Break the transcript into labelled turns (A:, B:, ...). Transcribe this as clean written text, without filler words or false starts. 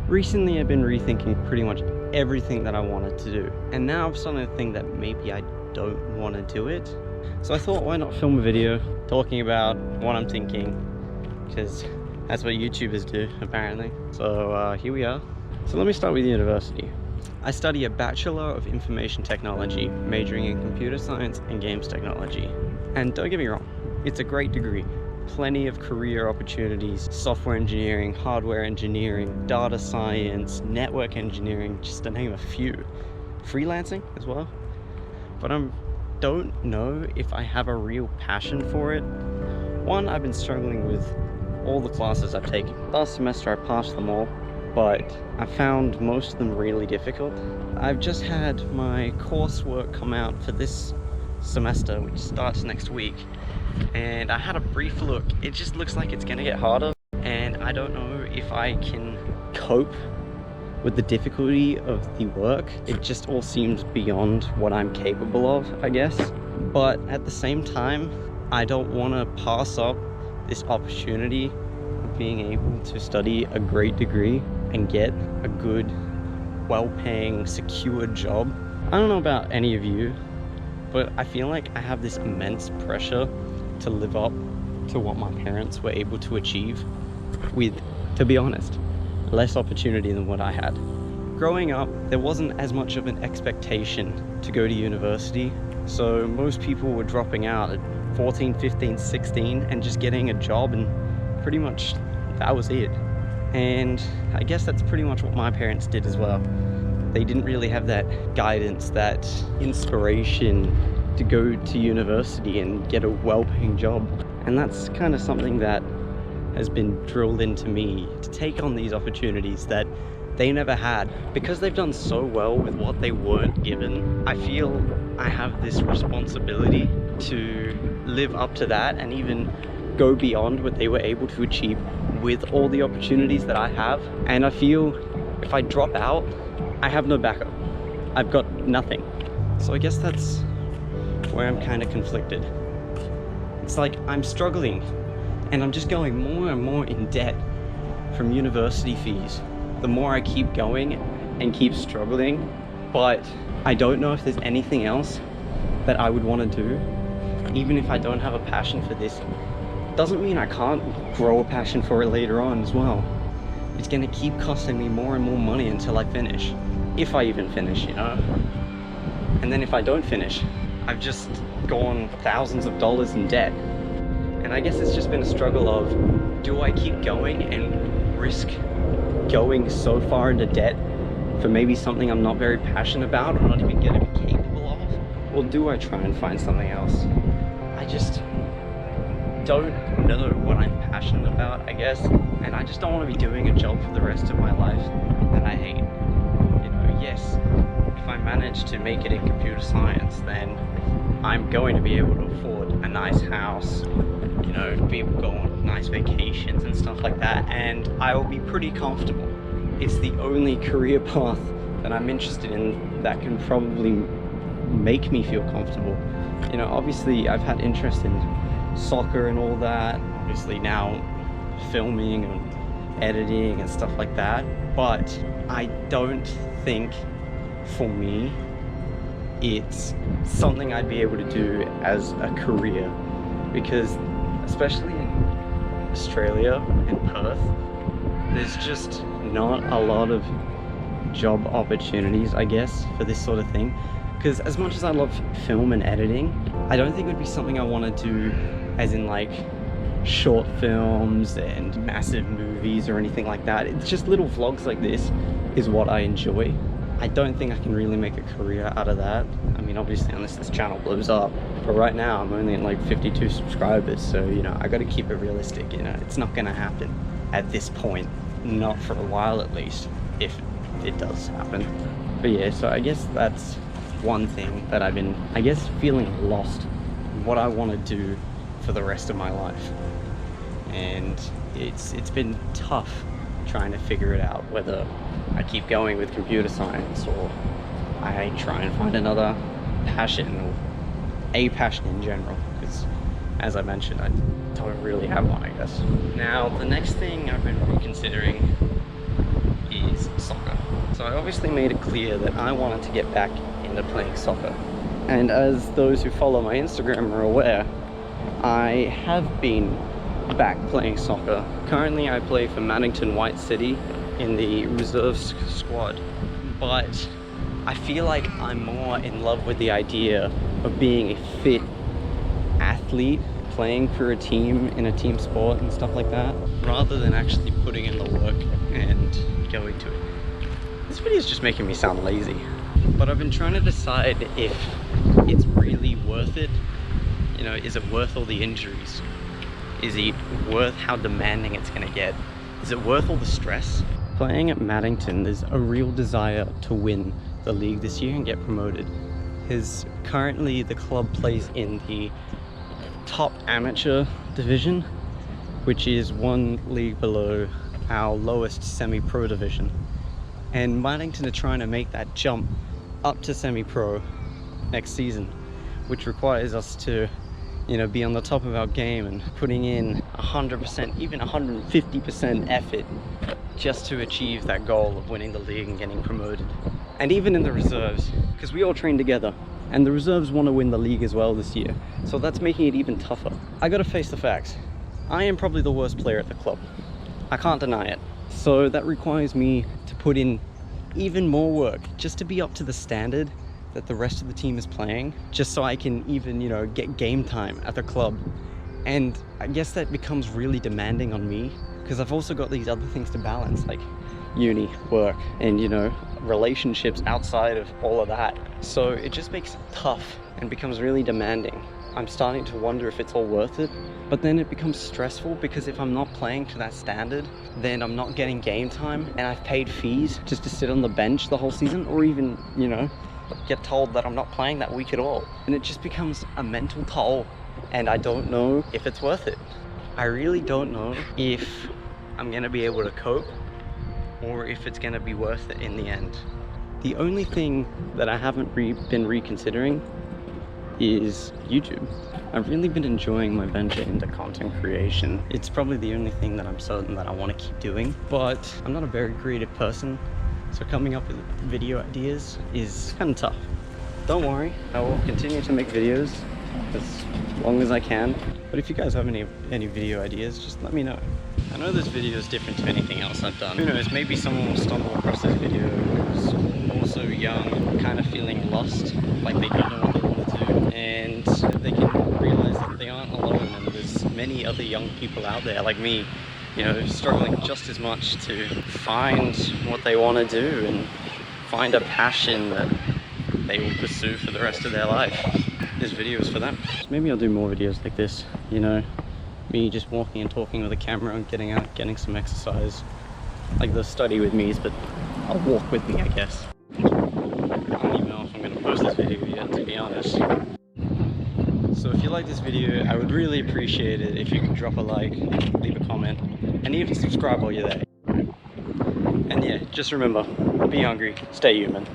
A: Recently, I've been rethinking pretty much everything that I wanted to do. And now I'm starting to think that maybe I don't want to do it. So I thought, why not film a video talking about what I'm thinking? Because that's what YouTubers do, apparently. So here we are. So let me start with university. I study a Bachelor of Information Technology, majoring in computer science and games technology. And don't get me wrong, it's a great degree. Plenty of career opportunities, software engineering, hardware engineering, data science, network engineering, just to name a few. Freelancing as well. But I don't know if I have a real passion for it. One, I've been struggling with all the classes I've taken. Last semester I passed them all, but I found most of them really difficult. I've just had my coursework come out for this semester, which starts next week, and I had a brief look. It just looks like it's gonna get harder, and I don't know if I can cope with the difficulty of the work. It just all seems beyond what I'm capable of, I guess. But at the same time, I don't want to pass up this opportunity of being able to study a great degree and get a good, well-paying, secure job. I don't know about any of you, but I feel like I have this immense pressure to live up to what my parents were able to achieve with, to be honest, less opportunity than what I had. Growing up, there wasn't as much of an expectation to go to university, so most people were dropping out at 14, 15, 16 and just getting a job, and pretty much that was it. And I guess that's pretty much what my parents did as well. They didn't really have that guidance, that inspiration to go to university and get a well-paying job. And that's kind of something that has been drilled into me, to take on these opportunities that they never had. Because they've done so well with what they weren't given, I feel I have this responsibility to live up to that and even go beyond what they were able to achieve with all the opportunities that I have. And I feel if I drop out, I have no backup. I've got nothing. So I guess that's where I'm kind of conflicted. It's like I'm struggling and I'm just going more and more in debt from university fees. The more I keep going and keep struggling, but I don't know if there's anything else that I would want to do. Even if I don't have a passion for this, doesn't mean I can't grow a passion for it later on as well. It's gonna keep costing me more and more money until I finish. If I even finish, you know? And then if I don't finish, I've just gone thousands of dollars in debt. And I guess it's just been a struggle of, do I keep going and risk going so far into debt for maybe something I'm not very passionate about or not even gonna be capable of? Or do I try and find something else? I just don't know what I'm passionate about, I guess. And I just don't want to be doing a job for the rest of my life that I hate. You know, yes, if I manage to make it in computer science, then I'm going to be able to afford a nice house, you know, be able to go on nice vacations and stuff like that, and I will be pretty comfortable. It's the only career path that I'm interested in that can probably make me feel comfortable. You know, obviously I've had interest in soccer and all that, obviously now filming and editing and stuff like that, but I don't think for me it's something I'd be able to do as a career, because especially in Australia and Perth, there's just not a lot of job opportunities, I guess, for this sort of thing. Because as much as I love film and editing, I don't think it would be something I want to do as in like short films and massive movies or anything like that. It's just little vlogs like this is what I enjoy. I don't think I can really make a career out of that. I mean, obviously, unless this channel blows up. But right now, I'm only at like 52 subscribers, so, you know, I gotta keep it realistic, you know. It's not gonna happen at this point. Not for a while, at least, if it does happen. But yeah, so I guess that's one thing that I've been, I guess, feeling lost in what I want to do for the rest of my life. And it's been tough trying to figure it out, whether I keep going with computer science or I try and find another passion, or a passion in general, because as I mentioned, I don't really have one, I guess. Now, the next thing I've been reconsidering is I obviously made it clear that I wanted to get back into playing soccer. And as those who follow my Instagram are aware, I have been back playing soccer. Currently I play for Maddington White City in the reserves squad, but I feel like I'm more in love with the idea of being a fit athlete, playing for a team in a team sport and stuff like that, rather than actually putting in the work and going to it. This video is just making me sound lazy, but I've been trying to decide if it's really worth it. You know, is it worth all the injuries? Is it worth how demanding it's gonna get? Is it worth all the stress? Playing at Maddington, there's a real desire to win the league this year and get promoted. Currently the club plays in the top amateur division, which is one league below our lowest semi-pro division. And Maddington are trying to make that jump up to semi-pro next season, which requires us to, you know, be on the top of our game and putting in 100%, even 150% effort just to achieve that goal of winning the league and getting promoted. And even in the reserves, because we all train together, and the reserves want to win the league as well this year, so that's making it even tougher. I gotta face the facts. I am probably the worst player at the club. I can't deny it. So that requires me to put in even more work just to be up to the standard that the rest of the team is playing, just so I can even, you know, get game time at the club. And I guess that becomes really demanding on me, because I've also got these other things to balance, like uni, work, and, you know, relationships outside of all of that. So it just makes it tough and becomes really demanding. I'm starting to wonder if it's all worth it, but then it becomes stressful, because if I'm not playing to that standard, then I'm not getting game time, and I've paid fees just to sit on the bench the whole season, or even, you know, get told that I'm not playing that week at all. And it just becomes a mental toll, and I don't know if it's worth it. I really don't know if I'm gonna be able to cope, or if it's gonna be worth it in the end. The only thing that I haven't been reconsidering is YouTube. I've really been enjoying my venture into content creation. It's probably the only thing that I'm certain that I want to keep doing, but I'm not a very creative person, so coming up with video ideas is kind of tough. Don't worry, I will continue to make videos as long as I can, but if you guys have any video ideas, just let me know. I know this video is different to anything else I've done. Who knows, maybe someone will stumble across this video who's also young, kind of feeling lost, like they don't know what they want to do, and they can realize that they aren't alone, and there's many other young people out there like me, you know, struggling just as much to find what they want to do and find a passion that they will pursue for the rest of their life. This video is for them. Maybe I'll do more videos like this, you know, me just walking and talking with a camera and getting out, getting some exercise, like the study with me's, but I'll walk with me, I guess. I don't even know if I'm gonna post this video yet, to be honest. So if you like this video, I would really appreciate it if you could drop a like, leave a comment, and even subscribe while you're there. And yeah, just remember, be hungry, stay human.